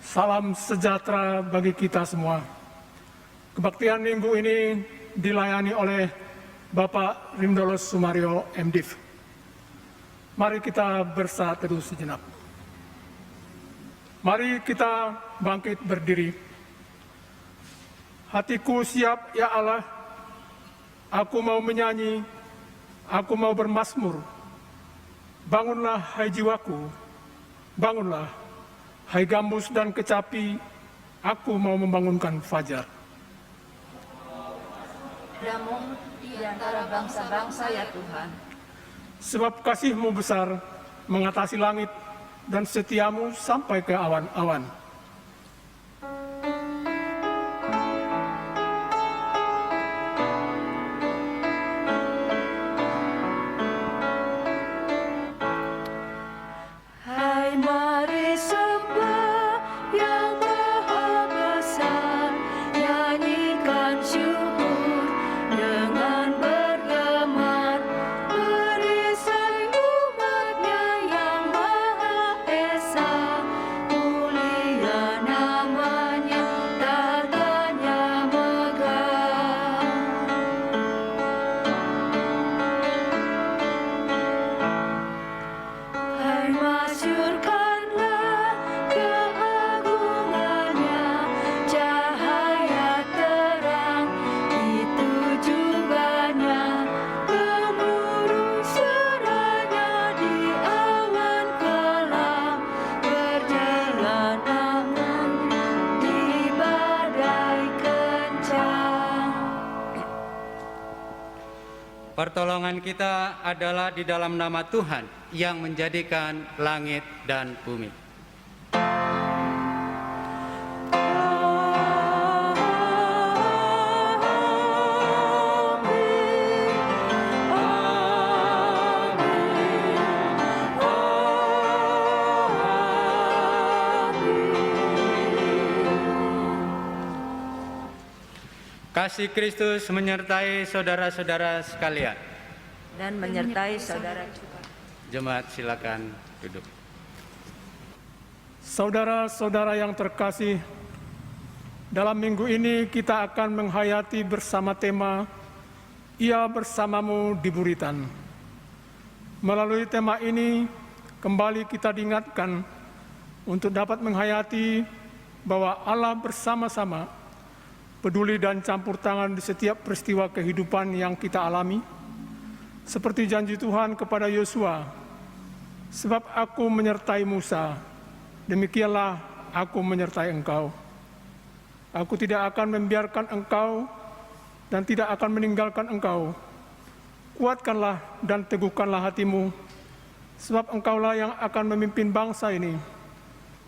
Salam sejahtera bagi kita semua. Kebaktian minggu ini dilayani oleh Bapak Rimdolos Sumario, MDiv. Mari kita bersatu teduh sejenak. Mari kita bangkit berdiri. Hatiku siap, ya Allah. Aku mau menyanyi, aku mau bermazmur. Bangunlah, hai jiwaku, bangunlah. Hai gambus dan kecapi, aku mau membangunkan fajar. Damung di antara bangsa-bangsa ya Tuhan. Sebab kasih-Mu besar mengatasi langit dan setiamu sampai ke awan-awan. Pertolongan kita adalah di dalam nama Tuhan yang menjadikan langit dan bumi. Kasih Kristus menyertai saudara-saudara sekalian. Dan menyertai saudara juga. Jemaat silakan duduk. Saudara-saudara yang terkasih, dalam minggu ini kita akan menghayati bersama tema Ia bersamamu di buritan. Melalui tema ini, kembali kita diingatkan untuk dapat menghayati bahwa Allah bersama-sama peduli dan campur tangan di setiap peristiwa kehidupan yang kita alami, seperti janji Tuhan kepada Yosua, sebab aku menyertai Musa, demikianlah aku menyertai engkau. Aku tidak akan membiarkan engkau dan tidak akan meninggalkan engkau. Kuatkanlah dan teguhkanlah hatimu, sebab engkaulah yang akan memimpin bangsa ini,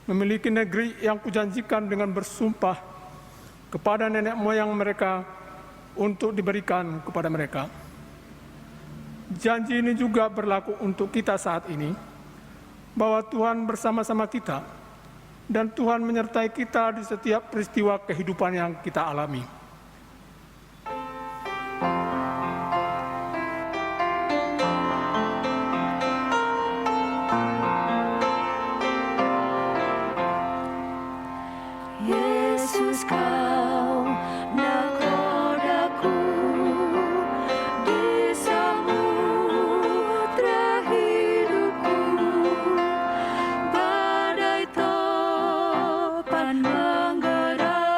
memiliki negeri yang kujanjikan dengan bersumpah kepada nenek moyang mereka untuk diberikan kepada mereka. Janji ini juga berlaku untuk kita saat ini, bahwa Tuhan bersama-sama kita dan Tuhan menyertai kita di setiap peristiwa kehidupan yang kita alami. Menggeram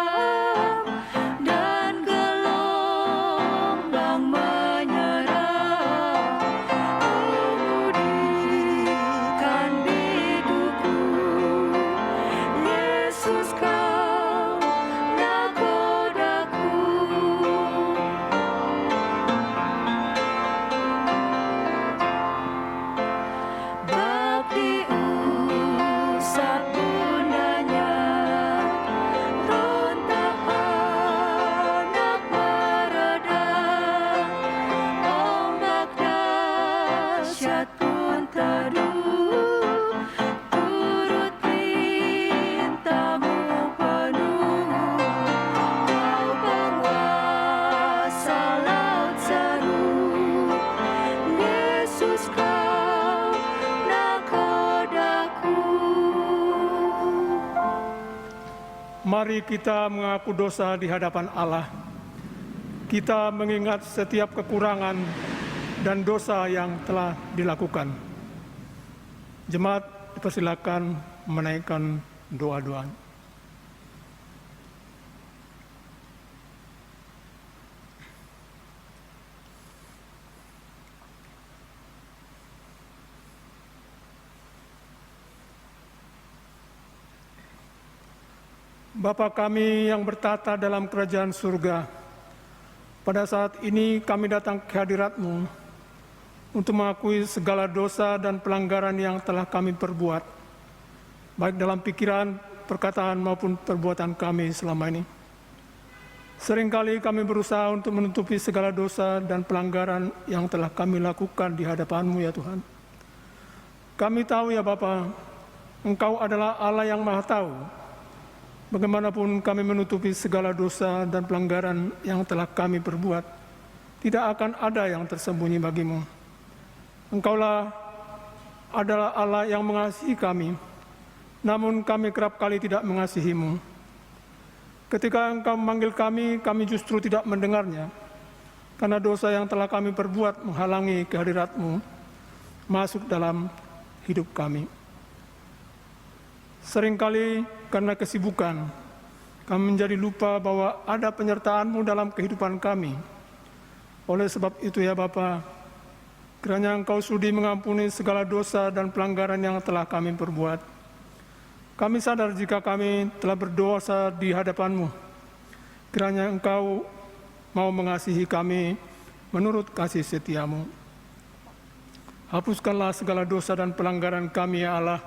Mari kita mengaku dosa di hadapan Allah. Kita mengingat setiap kekurangan dan dosa yang telah dilakukan. Jemaat dipersilakan menaikkan doa-doa. Bapa kami yang bertata dalam kerajaan surga, pada saat ini kami datang ke hadirat-Mu untuk mengakui segala dosa dan pelanggaran yang telah kami perbuat, baik dalam pikiran, perkataan maupun perbuatan kami selama ini. Seringkali kami berusaha untuk menutupi segala dosa dan pelanggaran yang telah kami lakukan di hadapan-Mu ya Tuhan. Kami tahu ya Bapa, Engkau adalah Allah yang Maha Tahu. Bagaimanapun kami menutupi segala dosa dan pelanggaran yang telah kami perbuat, tidak akan ada yang tersembunyi bagimu. Engkaulah adalah Allah yang mengasihi kami, namun kami kerap kali tidak mengasihi-Mu. Ketika Engkau memanggil kami justru tidak mendengarnya, karena dosa yang telah kami perbuat menghalangi kehadirat-Mu masuk dalam hidup kami. Seringkali karena kesibukan, kami menjadi lupa bahwa ada penyertaan-Mu dalam kehidupan kami. Oleh sebab itu ya Bapa, kiranya Engkau sudi mengampuni segala dosa dan pelanggaran yang telah kami perbuat. Kami sadar jika kami telah berdosa di hadapan-Mu. Kiranya Engkau mau mengasihi kami menurut kasih setia-Mu. Hapuskanlah segala dosa dan pelanggaran kami ya Allah.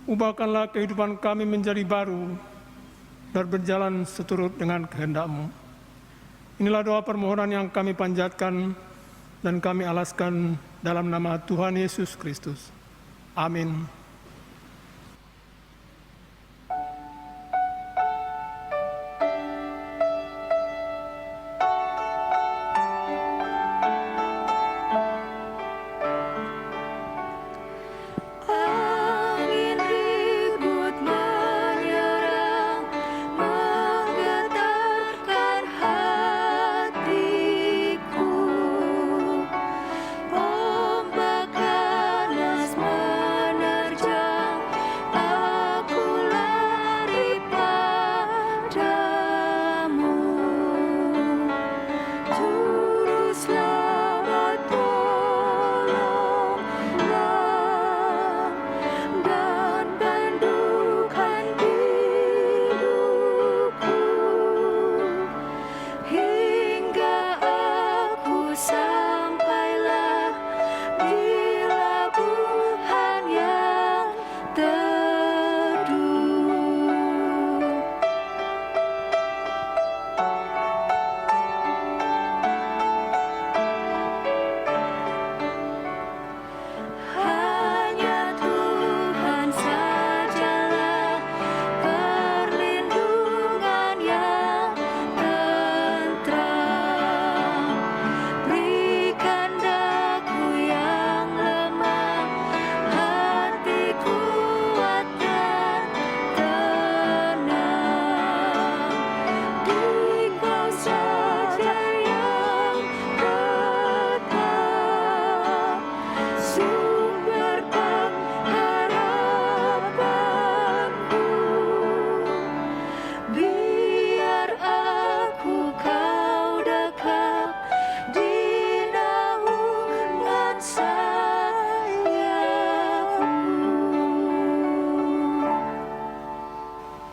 Ubahkanlah kehidupan kami menjadi baru dan berjalan seturut dengan kehendak-Mu. Inilah doa permohonan yang kami panjatkan dan kami alaskan dalam nama Tuhan Yesus Kristus. Amin.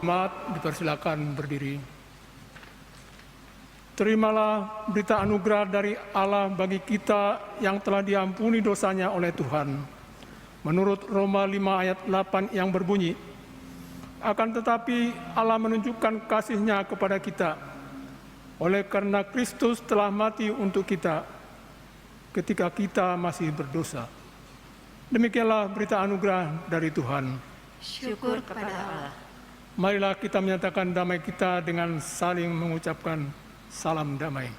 Jemaat dipersilakan berdiri. Terimalah berita anugerah dari Allah bagi kita yang telah diampuni dosanya oleh Tuhan. Menurut Roma 5 ayat 8 yang berbunyi, akan tetapi Allah menunjukkan kasih-Nya kepada kita, oleh karena Kristus telah mati untuk kita ketika kita masih berdosa. Demikianlah berita anugerah dari Tuhan. Syukur kepada Allah. Marilah kita menyatakan damai kita dengan saling mengucapkan salam damai.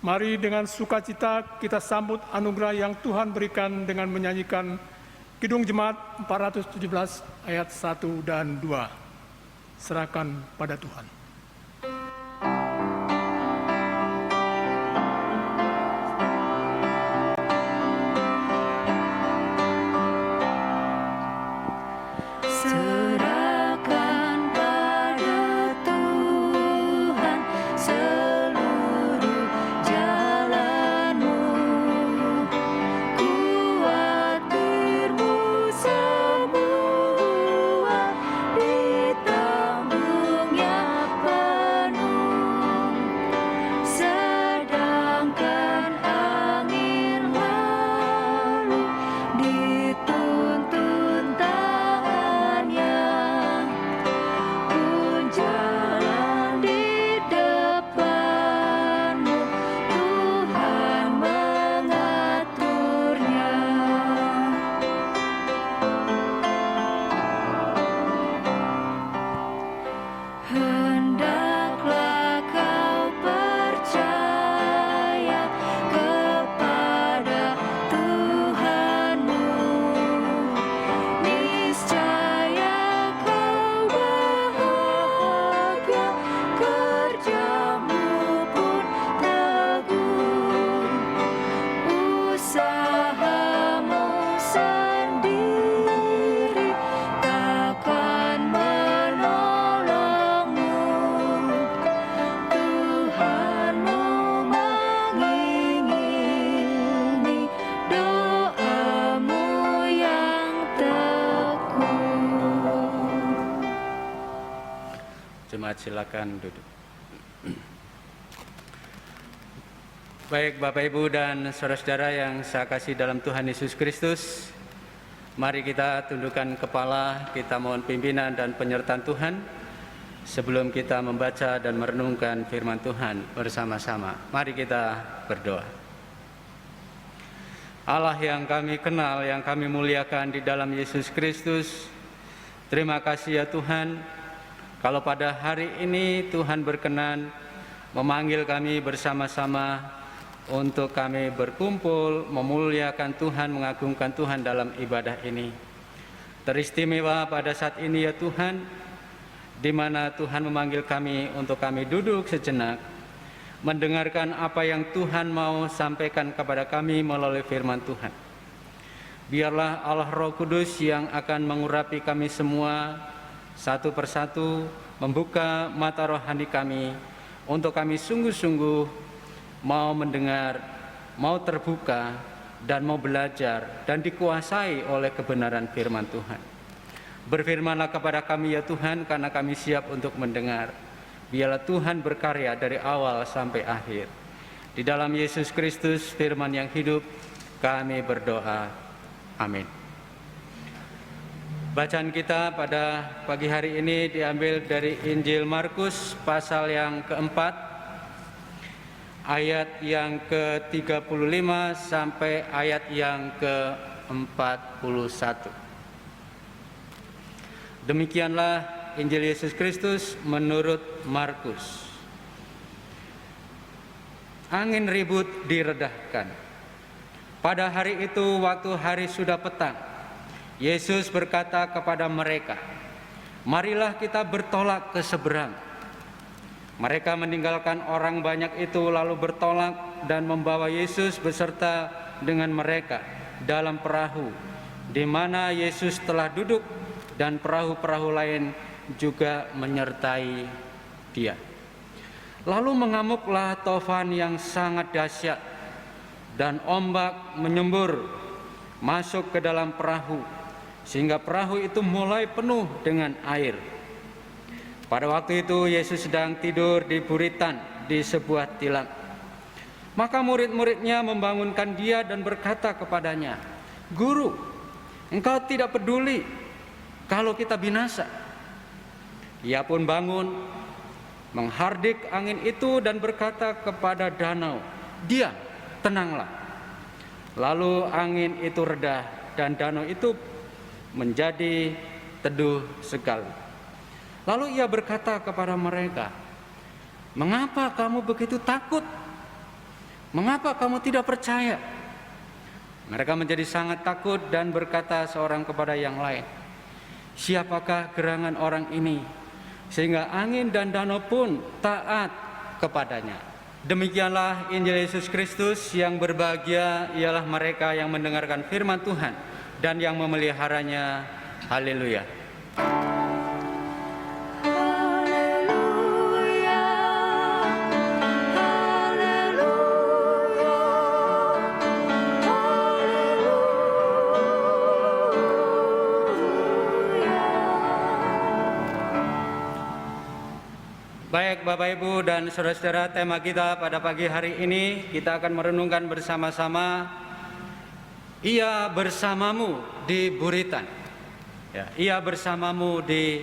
Mari dengan sukacita kita sambut anugerah yang Tuhan berikan dengan menyanyikan Kidung Jemaat 417 ayat 1 dan 2. Serahkan pada Tuhan. Silakan duduk. Baik Bapak Ibu dan saudara-saudara yang saya kasih dalam Tuhan Yesus Kristus, mari kita tundukkan kepala, kita mohon pimpinan dan penyertaan Tuhan sebelum kita membaca dan merenungkan firman Tuhan bersama-sama. Mari kita berdoa. Allah yang kami kenal, yang kami muliakan di dalam Yesus Kristus, terima kasih ya Tuhan, kalau pada hari ini Tuhan berkenan memanggil kami bersama-sama untuk kami berkumpul, memuliakan Tuhan, mengagungkan Tuhan dalam ibadah ini. Teristimewa pada saat ini ya Tuhan, di mana Tuhan memanggil kami untuk kami duduk sejenak, mendengarkan apa yang Tuhan mau sampaikan kepada kami melalui firman Tuhan. Biarlah Allah Roh Kudus yang akan mengurapi kami semua, satu persatu membuka mata rohani kami untuk kami sungguh-sungguh mau mendengar, mau terbuka, dan mau belajar dan dikuasai oleh kebenaran firman Tuhan. Berfirmanlah kepada kami ya Tuhan, karena kami siap untuk mendengar. Biarlah Tuhan berkarya dari awal sampai akhir. Di dalam Yesus Kristus firman yang hidup kami berdoa. Amin. Bacaan kita pada pagi hari ini diambil dari Injil Markus pasal yang keempat, ayat yang ke-35 sampai ayat yang ke-41. Demikianlah Injil Yesus Kristus menurut Markus. Angin ribut diredahkan. Pada hari itu, waktu hari sudah petang, Yesus berkata kepada mereka, "Marilah kita bertolak ke seberang." Mereka meninggalkan orang banyak itu lalu bertolak dan membawa Yesus beserta dengan mereka dalam perahu, di mana Yesus telah duduk, dan perahu-perahu lain juga menyertai Dia. Lalu mengamuklah tofan yang sangat dahsyat, dan ombak menyembur masuk ke dalam perahu, sehingga perahu itu mulai penuh dengan air. Pada waktu itu Yesus sedang tidur di buritan di sebuah tilam. Maka murid-muridnya membangunkan Dia dan berkata kepadanya, "Guru, Engkau tidak peduli kalau kita binasa." Ia pun bangun, menghardik angin itu dan berkata kepada danau, "Diam, tenanglah." Lalu angin itu reda dan danau itu menjadi teduh sekali. Lalu Ia berkata kepada mereka, "Mengapa kamu begitu takut? Mengapa kamu tidak percaya?" Mereka menjadi sangat takut dan berkata seorang kepada yang lain, "Siapakah gerangan orang ini sehingga angin dan danau pun taat kepadanya?" Demikianlah Injil Yesus Kristus. Yang berbahagia ialah mereka yang mendengarkan firman Tuhan dan yang memeliharanya. Haleluya. Baik Bapak Ibu dan Saudara-saudara, tema kita pada pagi hari ini kita akan merenungkan bersama-sama Ia bersamamu di Buritan. Ya, Ia bersamamu di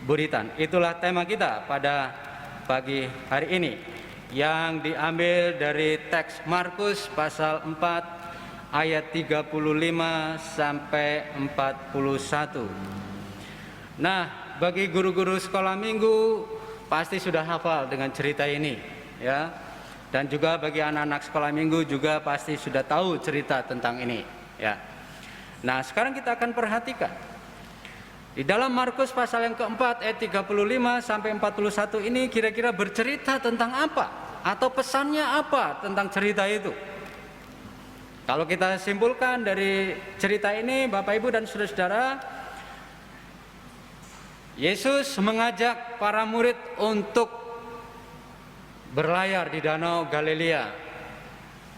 Buritan. Itulah tema kita pada pagi hari ini yang diambil dari teks Markus pasal 4 ayat 35 sampai 41. Nah, bagi guru-guru sekolah minggu pasti sudah hafal dengan cerita ini, ya. Dan juga bagi anak-anak sekolah minggu juga pasti sudah tahu cerita tentang ini, ya. Nah, sekarang kita akan perhatikan di dalam Markus pasal yang keempat ayat 35 sampai 41 ini kira-kira bercerita tentang apa atau pesannya apa tentang cerita itu. Kalau kita simpulkan dari cerita ini, Bapak Ibu dan saudara-saudara, Yesus mengajak para murid untuk berlayar di Danau Galilea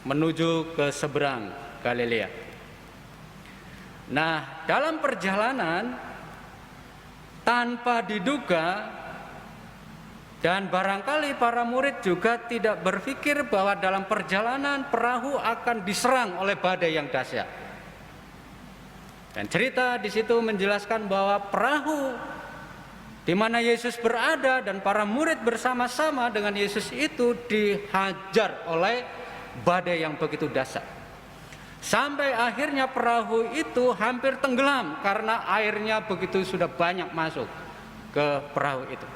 menuju ke seberang Galilea. Nah, dalam perjalanan tanpa diduga dan barangkali para murid juga tidak berpikir bahwa dalam perjalanan perahu akan diserang oleh badai yang dahsyat. Dan cerita di situ menjelaskan bahwa perahu di mana Yesus berada dan para murid bersama-sama dengan Yesus itu dihajar oleh badai yang begitu dahsyat. Sampai akhirnya perahu itu hampir tenggelam karena airnya begitu sudah banyak masuk ke perahu itu.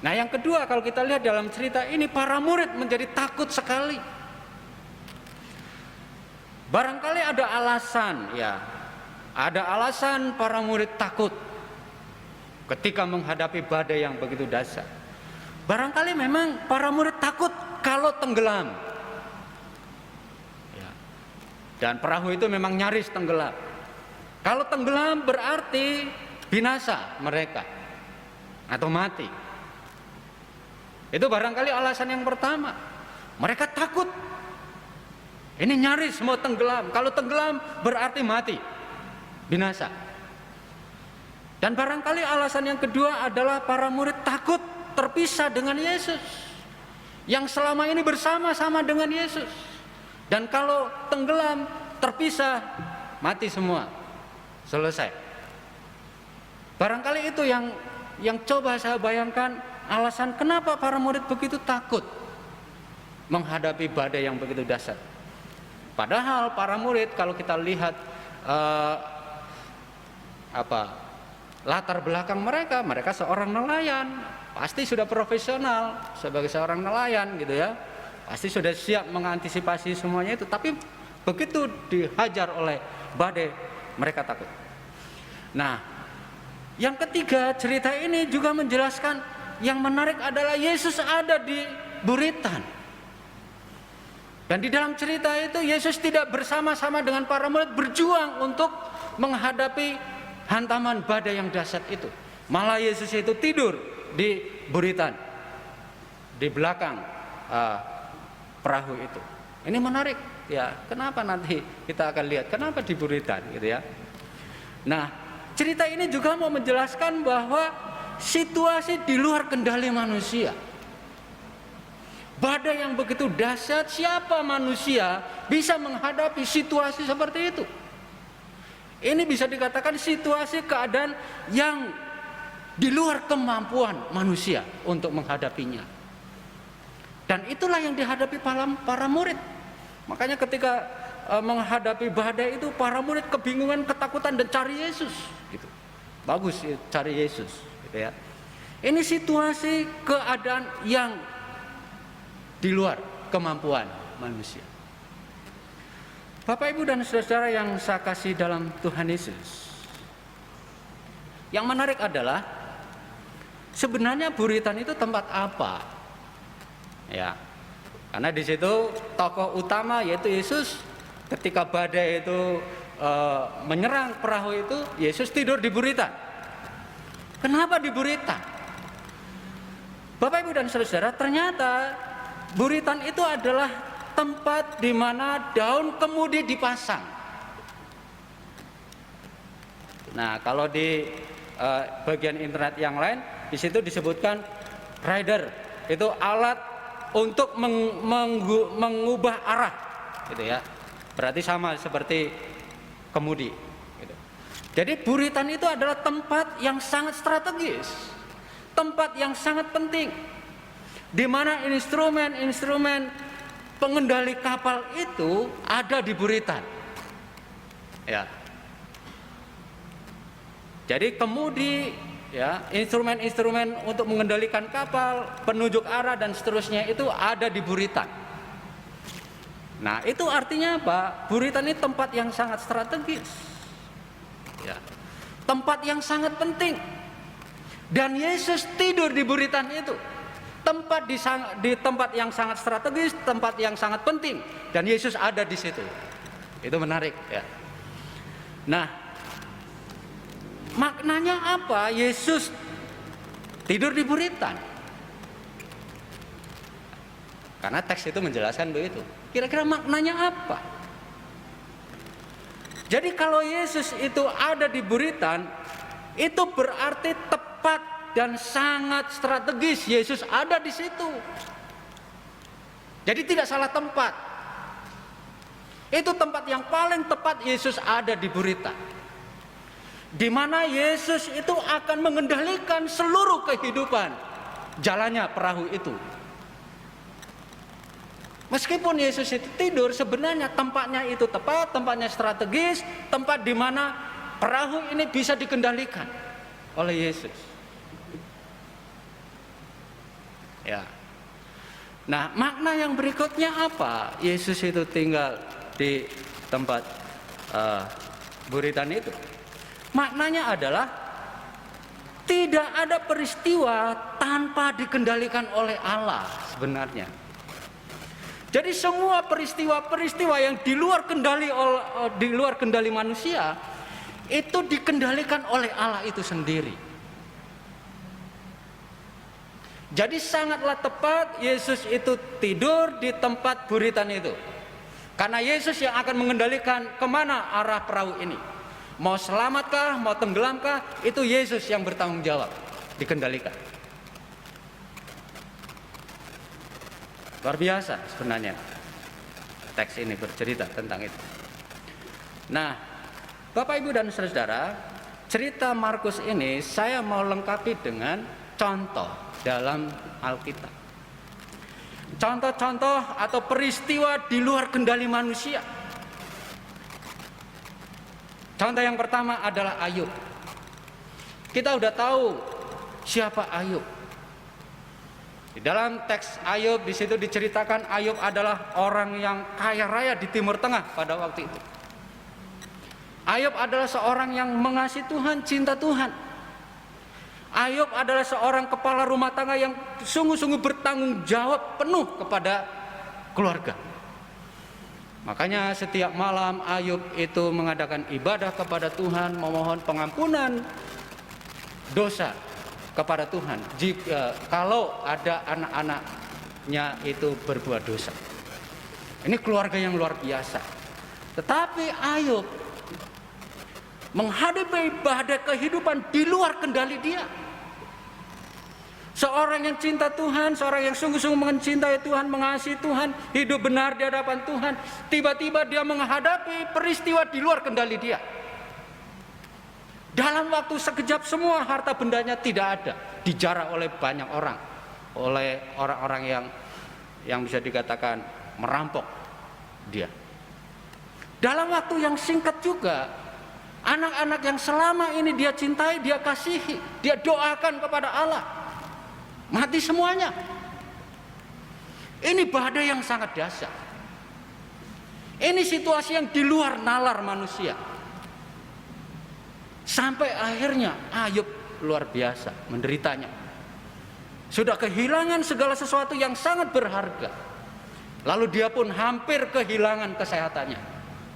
Nah, yang kedua, kalau kita lihat dalam cerita ini, para murid menjadi takut sekali. Barangkali ada alasan, ya. Ada alasan para murid takut ketika menghadapi badai yang begitu dahsyat. Barangkali memang para murid takut kalau tenggelam, ya. Dan perahu itu memang nyaris tenggelam. Kalau tenggelam berarti binasa mereka atau mati. Itu barangkali alasan yang pertama. Mereka takut. Ini nyaris mau tenggelam. Kalau tenggelam berarti mati, binasa. Dan barangkali alasan yang kedua adalah para murid takut terpisah dengan Yesus yang selama ini bersama-sama dengan Yesus. Dan kalau tenggelam, terpisah, mati semua, selesai. Barangkali itu yang coba saya bayangkan alasan kenapa para murid begitu takut menghadapi badai yang begitu dahsyat. Padahal para murid, kalau kita lihat latar belakang mereka seorang nelayan, pasti sudah profesional sebagai seorang nelayan gitu ya. Pasti sudah siap mengantisipasi semuanya itu, tapi begitu dihajar oleh badai, mereka takut. Nah, yang ketiga, cerita ini juga menjelaskan yang menarik adalah Yesus ada di Buritan. Dan di dalam cerita itu Yesus tidak bersama-sama dengan para murid berjuang untuk menghadapi hantaman badai yang dahsyat itu. Malah Yesus itu tidur di Buritan, di belakang perahu itu. Ini menarik ya. Kenapa nanti kita akan lihat kenapa di Buritan gitu ya. Nah, cerita ini juga mau menjelaskan bahwa situasi di luar kendali manusia. Badai yang begitu dahsyat, siapa manusia bisa menghadapi situasi seperti itu? Ini bisa dikatakan situasi keadaan yang di luar kemampuan manusia untuk menghadapinya. Dan itulah yang dihadapi para murid. Makanya ketika menghadapi badai itu para murid kebingungan, ketakutan dan cari Yesus gitu. Bagus ya, cari Yesus gitu ya. Ini situasi keadaan yang di luar kemampuan manusia. Bapak, Ibu, dan saudara yang saya kasih dalam Tuhan Yesus, yang menarik adalah sebenarnya Buritan itu tempat apa? Ya, karena di situ tokoh utama yaitu Yesus, ketika badai itu menyerang perahu itu, Yesus tidur di Buritan. Kenapa di Buritan? Bapak, Ibu, dan saudara, ternyata Buritan itu adalah tempat di mana daun kemudi dipasang. Nah, kalau di bagian internet yang lain, di situ disebutkan rider, itu alat untuk mengubah arah, gitu ya. Berarti sama seperti kemudi. Gitu. Jadi Buritan itu adalah tempat yang sangat strategis, tempat yang sangat penting, di mana instrumen-instrumen pengendali kapal itu ada di Buritan. Ya. Jadi kemudi, ya, instrumen-instrumen untuk mengendalikan kapal, penunjuk arah dan seterusnya itu ada di Buritan. Nah, itu artinya apa? Buritan ini tempat yang sangat strategis. Ya. Tempat yang sangat penting. Dan Yesus tidur di Buritan itu. Tempat di tempat yang sangat strategis, tempat yang sangat penting, dan Yesus ada di situ. Itu menarik, ya. Nah, maknanya apa Yesus tidur di Buritan? Karena teks itu menjelaskan begitu. Kira-kira maknanya apa? Jadi kalau Yesus itu ada di Buritan, itu berarti tepat dan sangat strategis Yesus ada di situ. Jadi tidak salah tempat. Itu tempat yang paling tepat Yesus ada di Buritan. Di mana Yesus itu akan mengendalikan seluruh kehidupan jalannya perahu itu. Meskipun Yesus itu tidur, sebenarnya tempatnya itu tepat, tempatnya strategis, tempat di mana perahu ini bisa dikendalikan oleh Yesus. Ya. Nah, makna yang berikutnya apa? Yesus itu tinggal di tempat Buritan itu. Maknanya adalah tidak ada peristiwa tanpa dikendalikan oleh Allah sebenarnya. Jadi semua peristiwa-peristiwa yang di luar kendali manusia itu dikendalikan oleh Allah itu sendiri. Jadi sangatlah tepat Yesus itu tidur di tempat Buritan itu. Karena Yesus yang akan mengendalikan kemana arah perahu ini. Mau selamatkah, mau tenggelamkah, itu Yesus yang bertanggung jawab, dikendalikan. Luar biasa sebenarnya teks ini bercerita tentang itu. Nah, Bapak, Ibu, dan saudara, cerita Markus ini saya mau lengkapi dengan contoh dalam Alkitab. Contoh-contoh atau peristiwa di luar kendali manusia. Contoh yang pertama adalah Ayub. Kita udah tahu siapa Ayub. Di dalam teks Ayub di situ diceritakan Ayub adalah orang yang kaya raya di Timur Tengah pada waktu itu. Ayub adalah seorang yang mengasihi Tuhan, cinta Tuhan. Ayub adalah seorang kepala rumah tangga yang sungguh-sungguh bertanggung jawab penuh kepada keluarga. Makanya setiap malam Ayub itu mengadakan ibadah kepada Tuhan, memohon pengampunan dosa kepada Tuhan jika kalau ada anak-anaknya itu berbuat dosa. Ini keluarga yang luar biasa. Tetapi Ayub menghadapi badai kehidupan di luar kendali dia. Seorang yang cinta Tuhan, seorang yang sungguh-sungguh mencintai Tuhan, mengasihi Tuhan, hidup benar di hadapan Tuhan, tiba-tiba dia menghadapi peristiwa di luar kendali dia. Dalam waktu sekejap semua harta bendanya tidak ada, dijarah oleh banyak orang, oleh orang-orang yang bisa dikatakan merampok dia. Dalam waktu yang singkat juga, anak-anak yang selama ini dia cintai, dia kasihi, dia doakan kepada Allah, mati semuanya. Ini badai yang sangat dahsyat. Ini situasi yang di luar nalar manusia. Sampai akhirnya Ayub luar biasa menderitanya. Sudah kehilangan segala sesuatu yang sangat berharga. Lalu dia pun hampir kehilangan kesehatannya.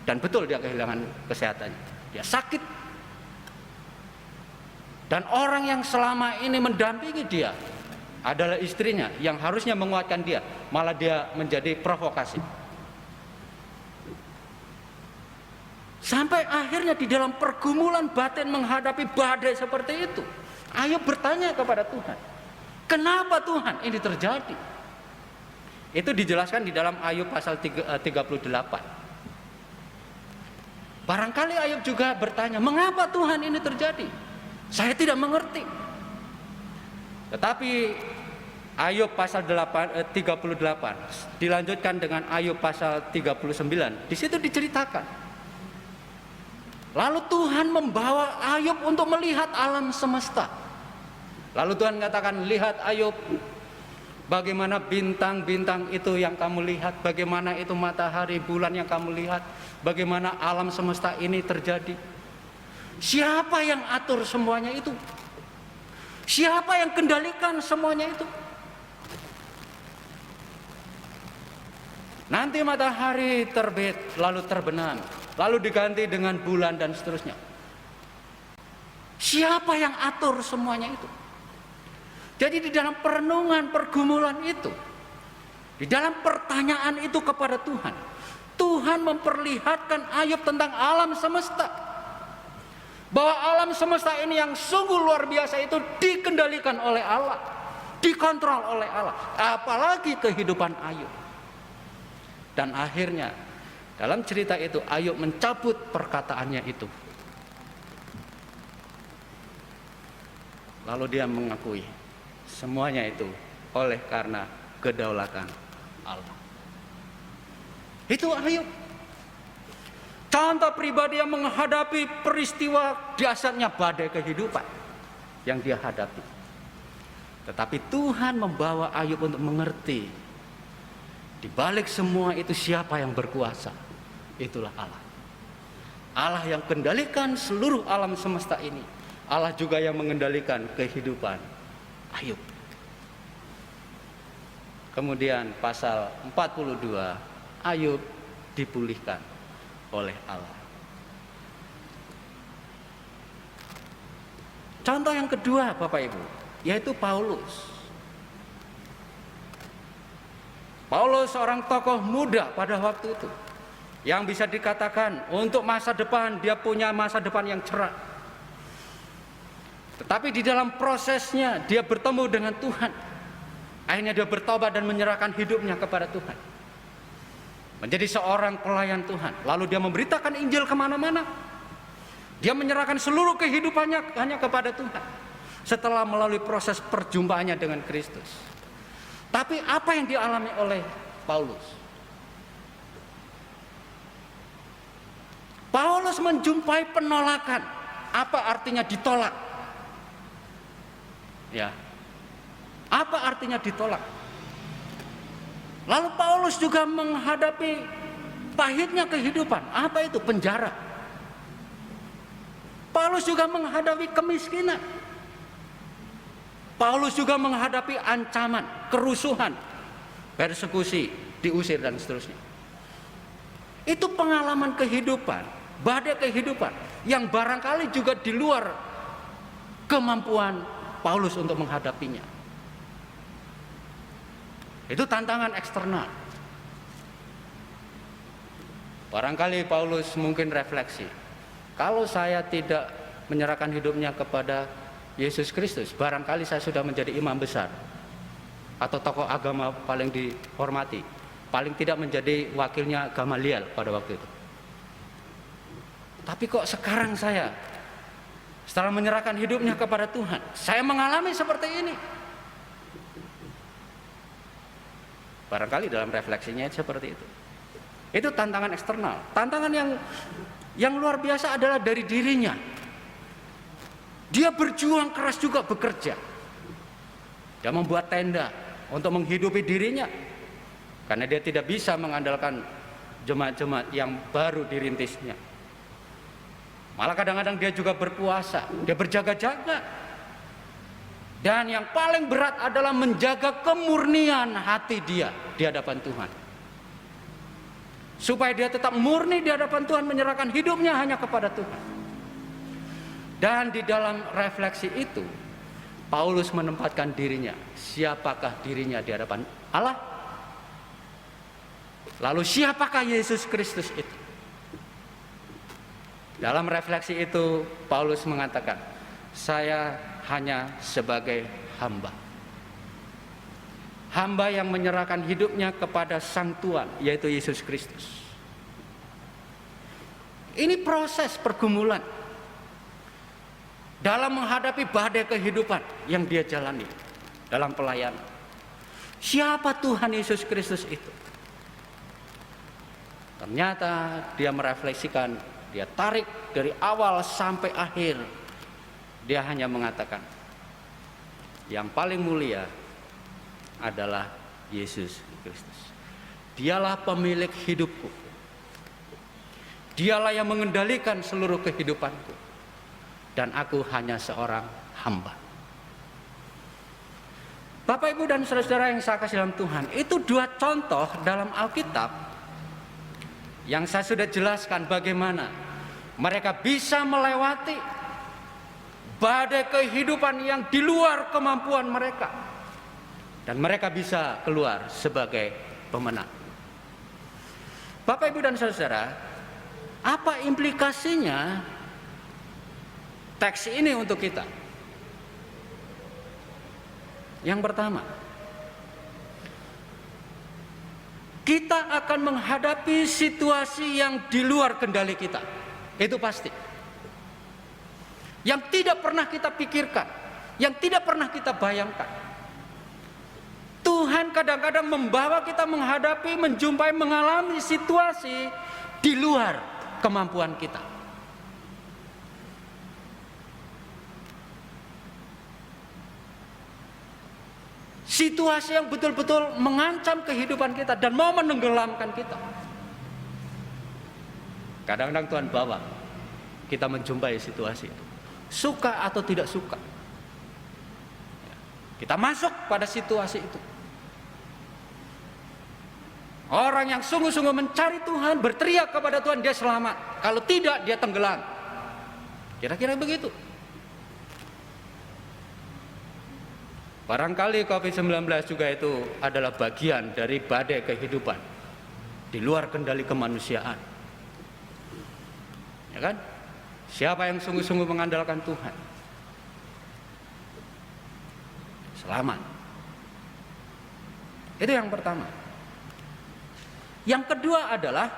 Dan betul dia kehilangan kesehatannya. Dia sakit. Dan orang yang selama ini mendampingi dia adalah istrinya yang harusnya menguatkan dia. Malah dia menjadi provokasi. Sampai akhirnya di dalam pergumulan batin menghadapi badai seperti itu, Ayub bertanya kepada Tuhan, kenapa Tuhan ini terjadi? Itu dijelaskan di dalam Ayub pasal 38. Barangkali Ayub juga bertanya, mengapa Tuhan ini terjadi? Saya tidak mengerti. Tetapi Ayub pasal 38 dilanjutkan dengan Ayub pasal 39. Di situ diceritakan, lalu Tuhan membawa Ayub untuk melihat alam semesta. Lalu Tuhan katakan, lihat Ayub, bagaimana bintang-bintang itu yang kamu lihat, bagaimana itu matahari, bulan yang kamu lihat, bagaimana alam semesta ini terjadi. Siapa yang atur semuanya itu? Siapa yang kendalikan semuanya itu? Nanti matahari terbit, lalu terbenam, lalu diganti dengan bulan dan seterusnya. Siapa yang atur semuanya itu? Jadi di dalam perenungan pergumulan itu, di dalam pertanyaan itu kepada Tuhan, Tuhan memperlihatkan Ayub tentang alam semesta. Bahwa alam semesta ini yang sungguh luar biasa itu dikendalikan oleh Allah, dikontrol oleh Allah. Apalagi kehidupan Ayub. Dan akhirnya dalam cerita itu Ayub mencabut perkataannya itu. Lalu dia mengakui semuanya itu oleh karena kedaulatan Allah. Itu Ayub. Contoh pribadi yang menghadapi peristiwa dahsyatnya badai kehidupan yang dia hadapi. Tetapi Tuhan membawa Ayub untuk mengerti, di balik semua itu siapa yang berkuasa? Itulah Allah. Allah yang kendalikan seluruh alam semesta ini. Allah juga yang mengendalikan kehidupan Ayub. Kemudian pasal 42, Ayub dipulihkan oleh Allah. Contoh yang kedua Bapak Ibu, yaitu Paulus. Paulus seorang tokoh muda pada waktu itu, yang bisa dikatakan untuk masa depan dia punya masa depan yang cerah. Tetapi di dalam prosesnya dia bertemu dengan Tuhan. Akhirnya dia bertobat dan menyerahkan hidupnya kepada Tuhan, menjadi seorang pelayan Tuhan. Lalu dia memberitakan Injil kemana-mana. Dia menyerahkan seluruh kehidupannya hanya kepada Tuhan setelah melalui proses perjumpaannya dengan Kristus. Tapi apa yang dialami oleh Paulus? Paulus menjumpai penolakan. Apa artinya ditolak? Ya. Apa artinya ditolak? Lalu Paulus juga menghadapi pahitnya kehidupan. Apa itu? Penjara. Paulus juga menghadapi kemiskinan. Paulus juga menghadapi ancaman, kerusuhan, persekusi, diusir dan seterusnya. Itu pengalaman kehidupan, badai kehidupan yang barangkali juga di luar kemampuan Paulus untuk menghadapinya. Itu tantangan eksternal. Barangkali Paulus mungkin refleksi, kalau saya tidak menyerahkan hidupnya kepada Yesus Kristus, barangkali saya sudah menjadi imam besar atau tokoh agama paling dihormati, paling tidak menjadi wakilnya Gamaliel pada waktu itu. Tapi kok sekarang saya setelah menyerahkan hidupnya kepada Tuhan, saya mengalami seperti ini. Barangkali dalam refleksinya seperti itu. Itu tantangan eksternal. Tantangan yang luar biasa adalah dari dirinya. Dia berjuang keras juga bekerja. Dia membuat tenda untuk menghidupi dirinya. Karena dia tidak bisa mengandalkan jemaat-jemaat yang baru dirintisnya. Malah kadang-kadang dia juga berpuasa, dia berjaga-jaga. Dan yang paling berat adalah menjaga kemurnian hati dia di hadapan Tuhan. Supaya dia tetap murni di hadapan Tuhan, menyerahkan hidupnya hanya kepada Tuhan. Dan di dalam refleksi itu, Paulus menempatkan dirinya, siapakah dirinya di hadapan Allah? Lalu siapakah Yesus Kristus itu? Dalam refleksi itu, Paulus mengatakan, saya hanya sebagai hamba. Hamba yang menyerahkan hidupnya kepada Sang Tuhan, yaitu Yesus Kristus. Ini proses pergumulan dalam menghadapi badai kehidupan yang dia jalani dalam pelayanan. Siapa Tuhan Yesus Kristus itu? Ternyata dia merefleksikan, dia tarik dari awal sampai akhir. Dia hanya mengatakan, yang paling mulia adalah Yesus Kristus. Dialah pemilik hidupku. Dialah yang mengendalikan seluruh kehidupanku. Dan aku hanya seorang hamba. Bapak, Ibu, dan saudara-saudara yang saya kasih dalam Tuhan, itu dua contoh dalam Alkitab yang saya sudah jelaskan bagaimana mereka bisa melewati badai kehidupan yang di luar kemampuan mereka. Dan mereka bisa keluar sebagai pemenang. Bapak, Ibu, dan saudara, apa implikasinya teks ini untuk kita? Yang pertama, kita akan menghadapi situasi yang di luar kendali kita. Itu pasti. Yang tidak pernah kita pikirkan, yang tidak pernah kita bayangkan. Tuhan kadang-kadang membawa kita menghadapi, menjumpai, mengalami situasi di luar kemampuan kita. Situasi yang betul-betul mengancam kehidupan kita dan mau menenggelamkan kita. Kadang-kadang Tuhan bawa kita menjumpai situasi itu. Suka atau tidak suka, kita masuk pada situasi itu. Orang yang sungguh-sungguh mencari Tuhan, berteriak kepada Tuhan, dia selamat. Kalau tidak, dia tenggelam. Kira-kira begitu. Barangkali COVID-19 juga itu adalah bagian dari badai kehidupan di luar kendali kemanusiaan. Ya kan? Siapa yang sungguh-sungguh mengandalkan Tuhan, selamat. Itu yang pertama. Yang kedua adalah,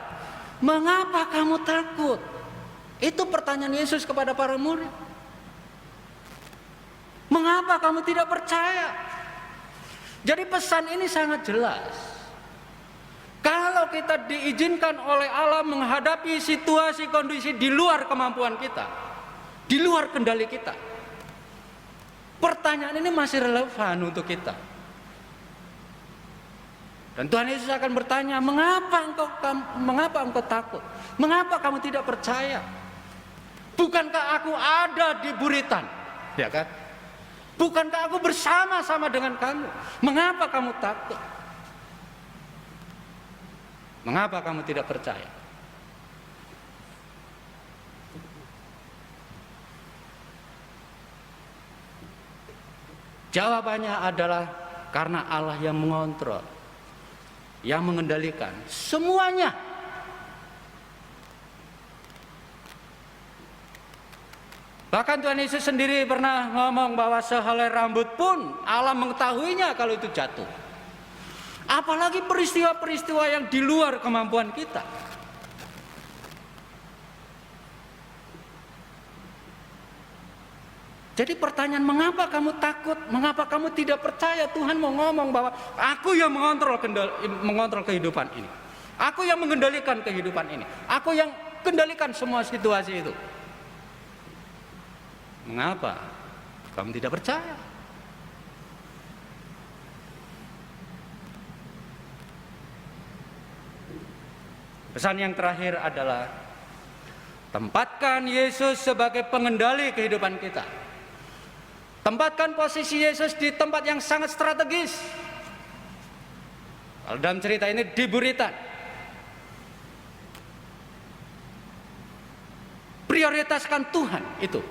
mengapa kamu takut? Itu pertanyaan Yesus kepada para murid. Mengapa kamu tidak percaya? Jadi pesan ini sangat jelas. Kalau kita diizinkan oleh Allah menghadapi situasi kondisi di luar kemampuan kita, di luar kendali kita, pertanyaan ini masih relevan untuk kita. Dan Tuhan Yesus akan bertanya, mengapa engkau takut? Mengapa kamu tidak percaya? Bukankah aku ada di buritan? Ya kan? Bukankah aku bersama-sama dengan kamu? Mengapa kamu takut? Mengapa kamu tidak percaya? Jawabannya adalah karena Allah yang mengontrol, yang mengendalikan semuanya. Bahkan Tuhan Yesus sendiri pernah ngomong bahwa sehelai rambut pun Allah mengetahuinya kalau itu jatuh. Apalagi peristiwa-peristiwa yang di luar kemampuan kita. Jadi pertanyaan, mengapa kamu takut? Mengapa kamu tidak percaya? Tuhan mau ngomong bahwa aku yang mengontrol kehidupan ini. Aku yang mengendalikan kehidupan ini. Aku yang kendalikan semua situasi itu. Mengapa kamu tidak percaya? Pesan yang terakhir adalah tempatkan Yesus sebagai pengendali kehidupan kita. Tempatkan posisi Yesus di tempat yang sangat strategis. Kalau dalam cerita ini di buritan. Prioritaskan Tuhan itu,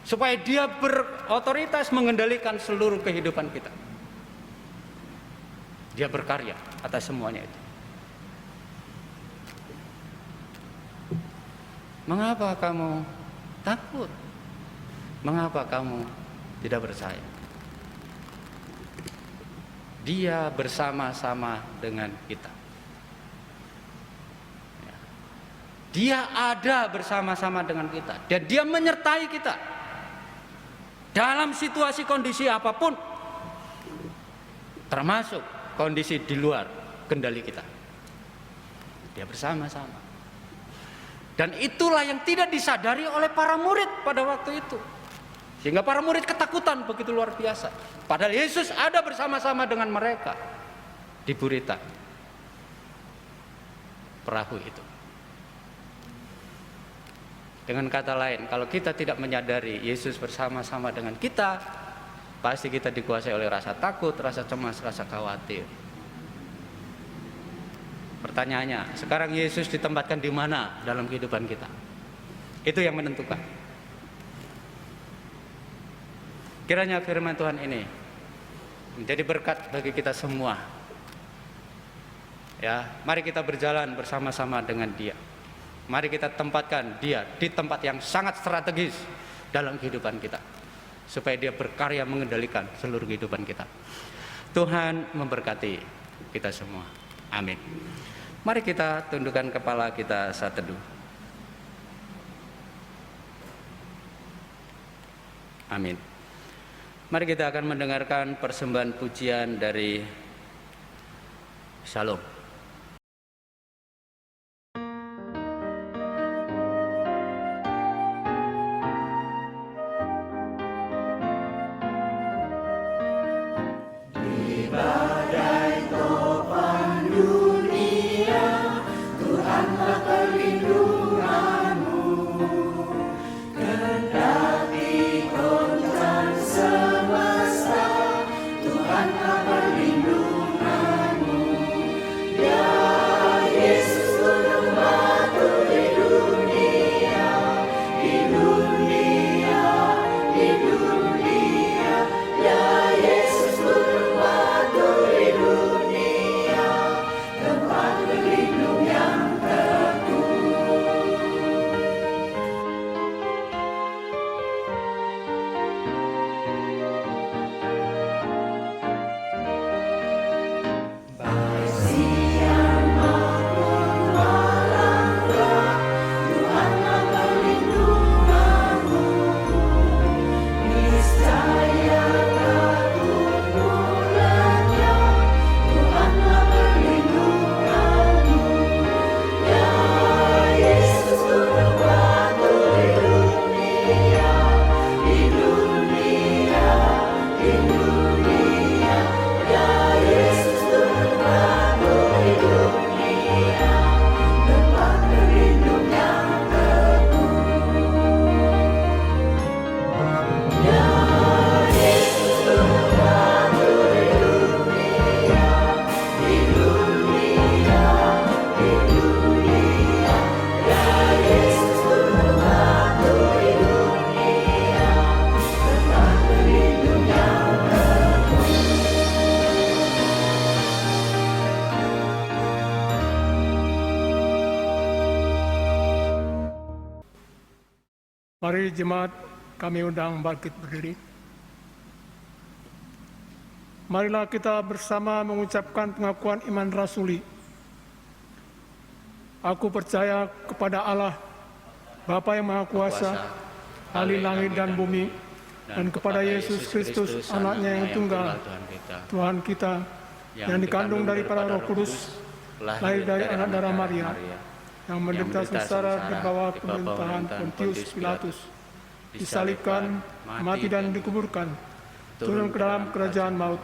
supaya Dia berotoritas mengendalikan seluruh kehidupan kita. Dia berkarya atas semuanya itu. Mengapa kamu takut? Mengapa kamu tidak percaya? Dia bersama-sama dengan kita. Dia ada bersama-sama dengan kita. Dan Dia menyertai kita dalam situasi kondisi apapun, termasuk kondisi di luar kendali kita. Dia bersama-sama. Dan itulah yang tidak disadari oleh para murid pada waktu itu. Sehingga para murid ketakutan begitu luar biasa. Padahal Yesus ada bersama-sama dengan mereka di buritan perahu itu. Dengan kata lain, kalau kita tidak menyadari Yesus bersama-sama dengan kita, pasti kita dikuasai oleh rasa takut, rasa cemas, rasa khawatir. Pertanyaannya, sekarang Yesus ditempatkan di mana dalam kehidupan kita? Itu yang menentukan. Kiranya firman Tuhan ini menjadi berkat bagi kita semua. Ya, mari kita berjalan bersama-sama dengan Dia. Mari kita tempatkan Dia di tempat yang sangat strategis dalam kehidupan kita, supaya Dia berkarya mengendalikan seluruh kehidupan kita. Tuhan memberkati kita semua. Amin. Mari kita tundukkan kepala kita saat teduh. Amin. Mari kita akan mendengarkan persembahan pujian dari Shalom. Mari jemaat kami undang bangkit berdiri. Marilah kita bersama mengucapkan pengakuan iman rasuli. Aku percaya kepada Allah, Bapa yang Maha Kuasa, ahli langit dan bumi, dan kepada Yesus Kristus, anaknya yang tunggal, Tuhan kita, yang dikandung daripada Roh Kudus, lahir dari anak darah Maria, yang menderita sengsara di bawah pemerintahan Pontius Pilatus, disalibkan, mati dan dikuburkan, turun ke dalam kerajaan maut,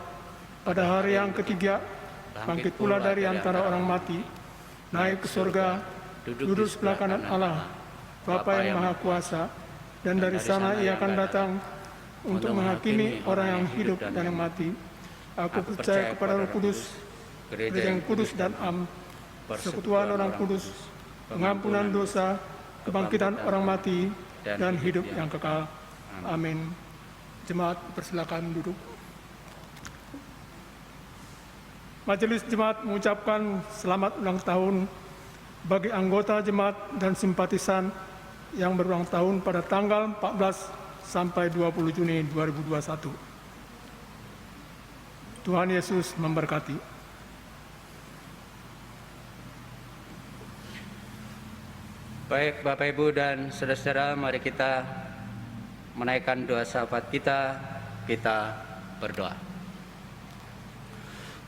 pada hari yang ketiga bangkit pula dari antara orang mati, naik ke surga, duduk sebelah kanan Allah, Bapa yang Maha Kuasa, dan dari sana Ia akan datang untuk menghakimi orang yang hidup dan yang mati. Aku percaya kepada Roh Kudus, gereja yang kudus dan persekutuan orang kudus, pengampunan dosa, kebangkitan orang mati, dan hidup yang kekal. Amin. Jemaat, persilakan duduk. Majelis Jemaat mengucapkan selamat ulang tahun bagi anggota jemaat dan simpatisan yang berulang tahun pada tanggal 14 sampai 20 Juni 2021. Tuhan Yesus memberkati. Baik Bapak Ibu dan saudara-saudara, mari kita menaikkan doa syafaat kita berdoa.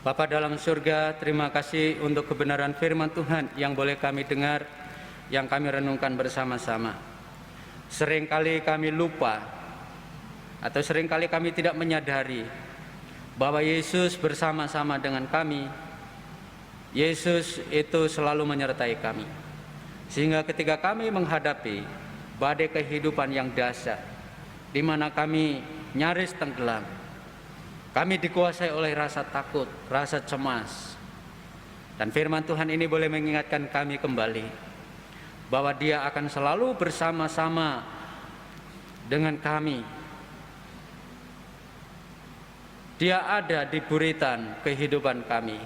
Bapa dalam surga, terima kasih untuk kebenaran firman Tuhan yang boleh kami dengar, yang kami renungkan bersama-sama. Seringkali kami lupa atau seringkali kami tidak menyadari bahwa Yesus bersama-sama dengan kami. Yesus itu selalu menyertai kami. Sehingga ketika kami menghadapi badai kehidupan yang dahsyat, di mana kami nyaris tenggelam, kami dikuasai oleh rasa takut, rasa cemas. Dan firman Tuhan ini boleh mengingatkan kami kembali bahwa Dia akan selalu bersama-sama dengan kami. Dia ada di buritan kehidupan kami.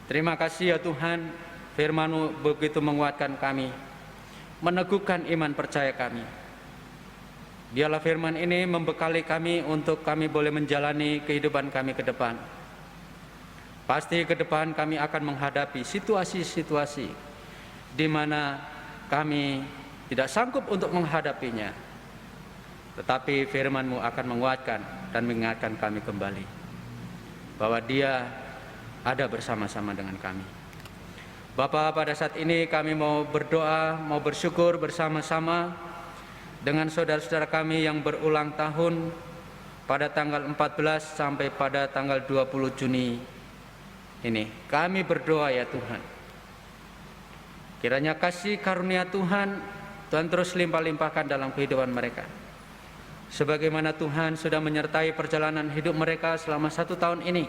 Terima kasih ya Tuhan, firman-Mu begitu menguatkan kami, meneguhkan iman percaya kami. Biarlah firman ini membekali kami untuk kami boleh menjalani kehidupan kami ke depan. Pasti ke depan kami akan menghadapi situasi-situasi di mana kami tidak sanggup untuk menghadapinya. Tetapi firman-Mu akan menguatkan dan mengingatkan kami kembali bahwa Dia ada bersama-sama dengan kami. Bapa, pada saat ini kami mau berdoa, mau bersyukur bersama-sama dengan saudara-saudara kami yang berulang tahun pada tanggal 14 sampai pada tanggal 20 Juni ini. Kami berdoa ya Tuhan, kiranya kasih karunia Tuhan terus limpah-limpahkan dalam kehidupan mereka. Sebagaimana Tuhan sudah menyertai perjalanan hidup mereka selama 1 tahun ini,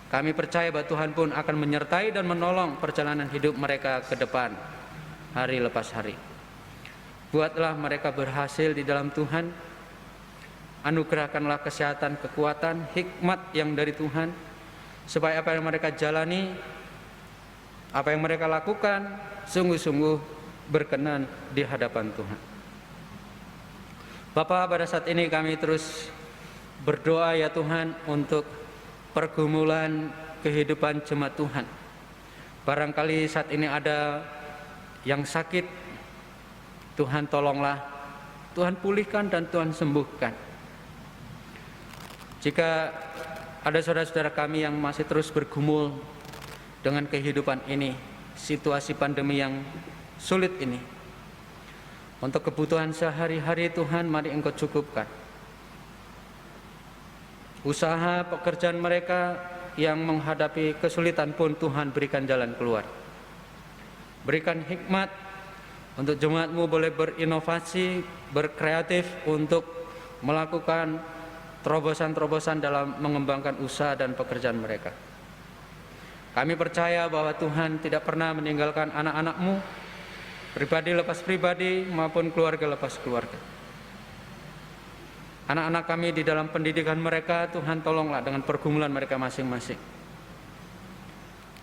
kami percaya bahwa Tuhan pun akan menyertai dan menolong perjalanan hidup mereka ke depan, hari lepas hari. Buatlah mereka berhasil di dalam Tuhan. Anugerahkanlah kesehatan, kekuatan, hikmat yang dari Tuhan, supaya apa yang mereka jalani, apa yang mereka lakukan, sungguh-sungguh berkenan di hadapan Tuhan. Bapa, pada saat ini kami terus berdoa ya Tuhan untuk pergumulan kehidupan jemaat Tuhan. Barangkali saat ini ada yang sakit, Tuhan tolonglah, Tuhan pulihkan dan Tuhan sembuhkan. Jika ada saudara-saudara kami yang masih terus bergumul dengan kehidupan ini, situasi pandemi yang sulit ini, untuk kebutuhan sehari-hari Tuhan mari Engkau cukupkan. Usaha pekerjaan mereka yang menghadapi kesulitan pun Tuhan berikan jalan keluar. Berikan hikmat untuk jemaat-Mu boleh berinovasi, berkreatif untuk melakukan terobosan-terobosan dalam mengembangkan usaha dan pekerjaan mereka. Kami percaya bahwa Tuhan tidak pernah meninggalkan anak-anak-Mu, pribadi lepas pribadi maupun keluarga lepas keluarga. Anak-anak kami di dalam pendidikan mereka, Tuhan tolonglah dengan pergumulan mereka masing-masing.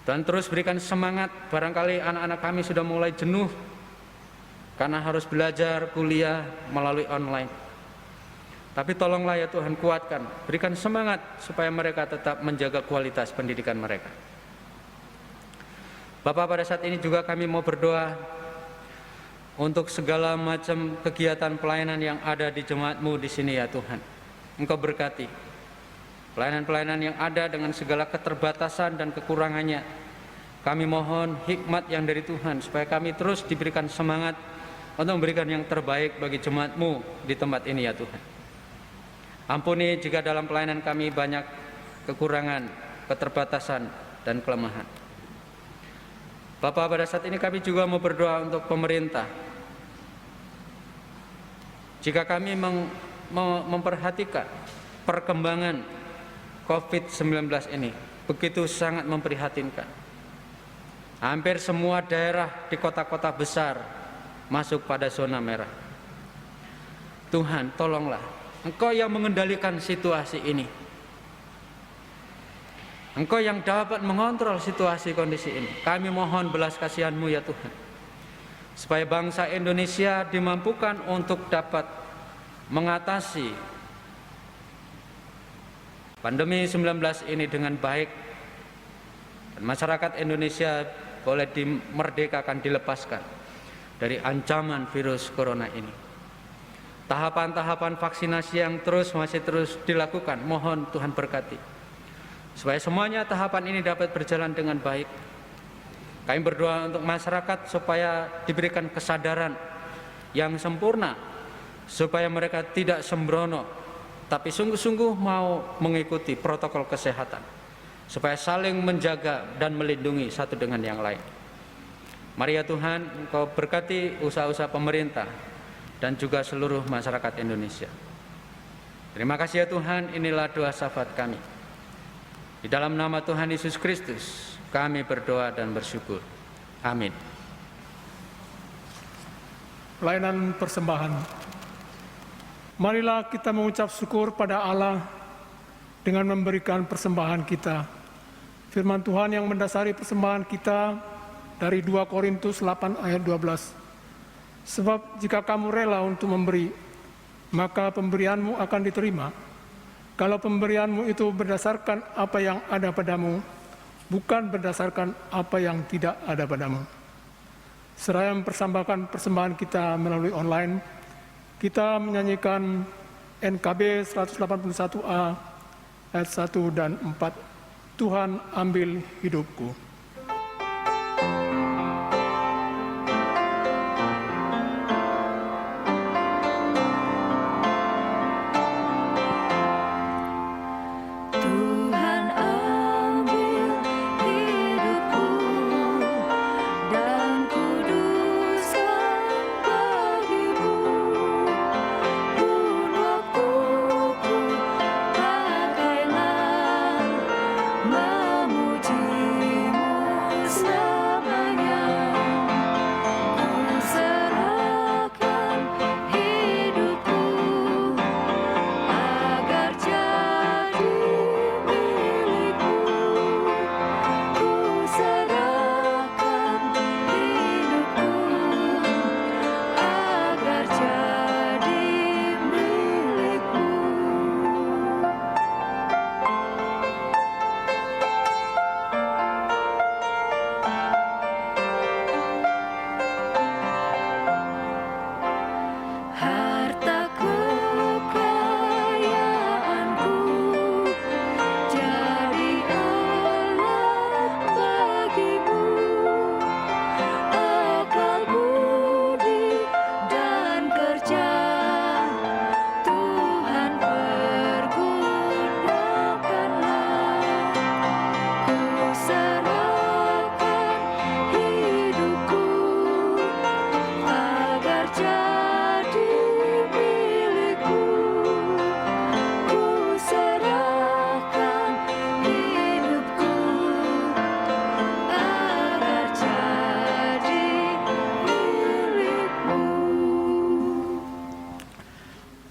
Dan terus berikan semangat, barangkali anak-anak kami sudah mulai jenuh karena harus belajar, kuliah melalui online. Tapi tolonglah ya Tuhan, kuatkan, berikan semangat supaya mereka tetap menjaga kualitas pendidikan mereka. Bapak, pada saat ini juga kami mau berdoa untuk segala macam kegiatan pelayanan yang ada di jemaat-Mu di sini ya Tuhan. Engkau berkati pelayanan-pelayanan yang ada dengan segala keterbatasan dan kekurangannya. Kami mohon hikmat yang dari Tuhan supaya kami terus diberikan semangat untuk memberikan yang terbaik bagi jemaat-Mu di tempat ini ya Tuhan. Ampuni jika dalam pelayanan kami banyak kekurangan, keterbatasan, dan kelemahan. Bapak, pada saat ini kami juga mau berdoa untuk pemerintah. Jika kami memperhatikan perkembangan COVID-19 ini, begitu sangat memprihatinkan. Hampir semua daerah di kota-kota besar masuk pada zona merah. Tuhan, tolonglah, Engkau yang mengendalikan situasi ini. Engkau yang dapat mengontrol situasi kondisi ini. Kami mohon belas kasihan-Mu ya Tuhan, supaya bangsa Indonesia dimampukan untuk dapat mengatasi pandemi 19 ini dengan baik, dan masyarakat Indonesia boleh dimerdekakan, dilepaskan dari ancaman virus corona ini. Tahapan-tahapan vaksinasi yang masih terus dilakukan, mohon Tuhan berkati, supaya semuanya tahapan ini dapat berjalan dengan baik. Kami berdoa untuk masyarakat supaya diberikan kesadaran yang sempurna, supaya mereka tidak sembrono, tapi sungguh-sungguh mau mengikuti protokol kesehatan, supaya saling menjaga dan melindungi satu dengan yang lain. Mari ya Tuhan, Engkau berkati usaha-usaha pemerintah dan juga seluruh masyarakat Indonesia. Terima kasih ya Tuhan, inilah doa syafaat kami. Di dalam nama Tuhan Yesus Kristus, kami berdoa dan bersyukur. Amin. Pelayanan persembahan. Marilah kita mengucap syukur pada Allah dengan memberikan persembahan kita. Firman Tuhan yang mendasari persembahan kita dari 2 Korintus 8 ayat 12. Sebab jika kamu rela untuk memberi, maka pemberianmu akan diterima. Kalau pemberianmu itu berdasarkan apa yang ada padamu, bukan berdasarkan apa yang tidak ada padamu. Seraya mempersembahkan persembahan kita melalui online, kita menyanyikan NKB 181A ayat 1 dan 4. Tuhan ambil hidupku.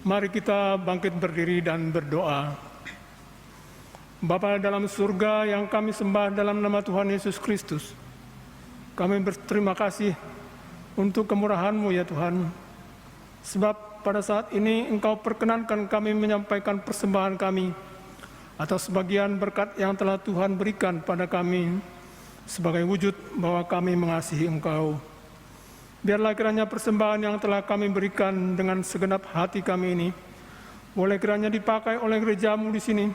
Mari kita bangkit berdiri dan berdoa. Bapa dalam surga yang kami sembah dalam nama Tuhan Yesus Kristus, kami berterima kasih untuk kemurahan-Mu ya Tuhan. Sebab pada saat ini Engkau perkenankan kami menyampaikan persembahan kami atas sebagian berkat yang telah Tuhan berikan pada kami sebagai wujud bahwa kami mengasihi Engkau. Biarlah kiranya persembahan yang telah kami berikan dengan segenap hati kami ini boleh kiranya dipakai oleh gereja-Mu di sini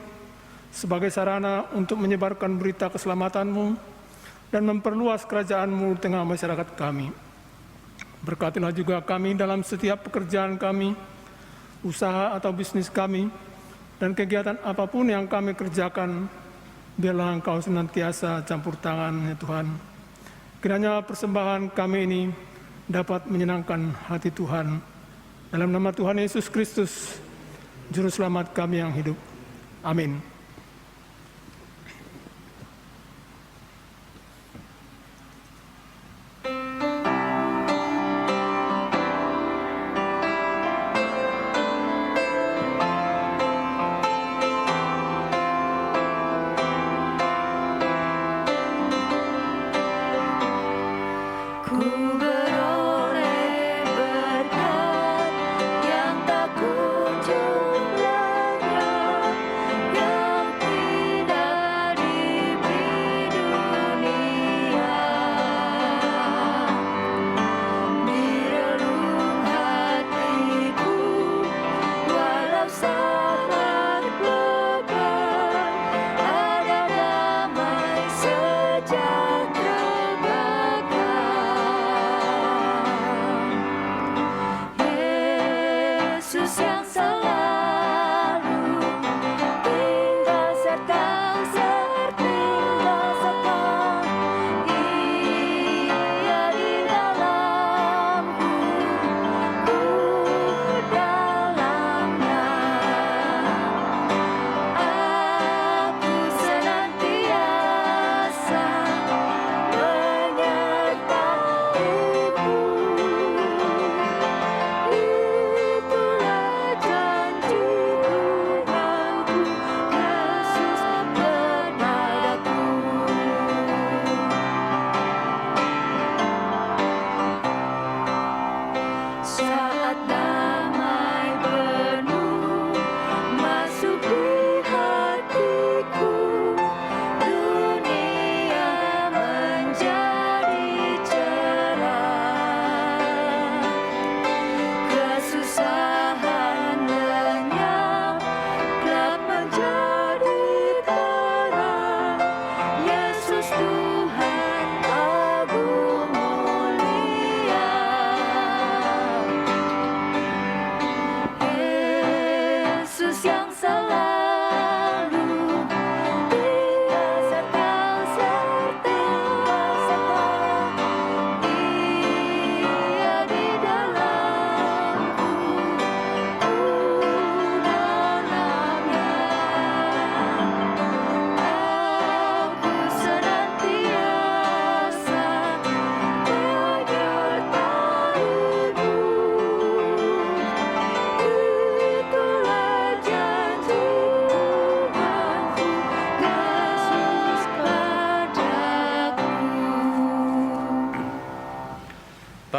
sebagai sarana untuk menyebarkan berita keselamatan-Mu dan memperluas kerajaan-Mu di tengah masyarakat kami. Berkatilah juga kami dalam setiap pekerjaan kami, usaha atau bisnis kami, dan kegiatan apapun yang kami kerjakan. Biarlah Engkau senantiasa campur tangan ya Tuhan. Kiranya persembahan kami ini dapat menyenangkan hati Tuhan. Dalam nama Tuhan Yesus Kristus, Juru Selamat kami yang hidup. Amin.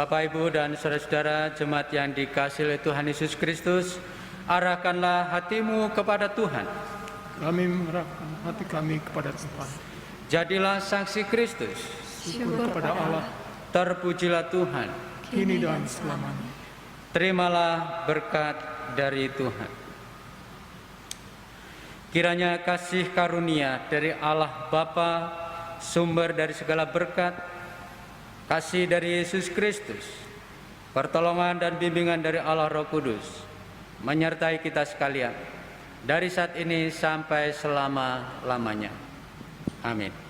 Bapak, Ibu, dan saudara-saudara jemaat yang dikasihi oleh Tuhan Yesus Kristus, arahkanlah hatimu kepada Tuhan. Kami mengerahkan hati kami kepada Tuhan. Jadilah saksi Kristus. Syukur kepada Allah, Terpujilah Tuhan. kini dan selamanya. Terimalah berkat dari Tuhan. Kiranya kasih karunia dari Allah Bapa, sumber dari segala berkat, kasih dari Yesus Kristus, pertolongan dan bimbingan dari Allah Roh Kudus, menyertai kita sekalian, dari saat ini sampai selama-lamanya. Amin.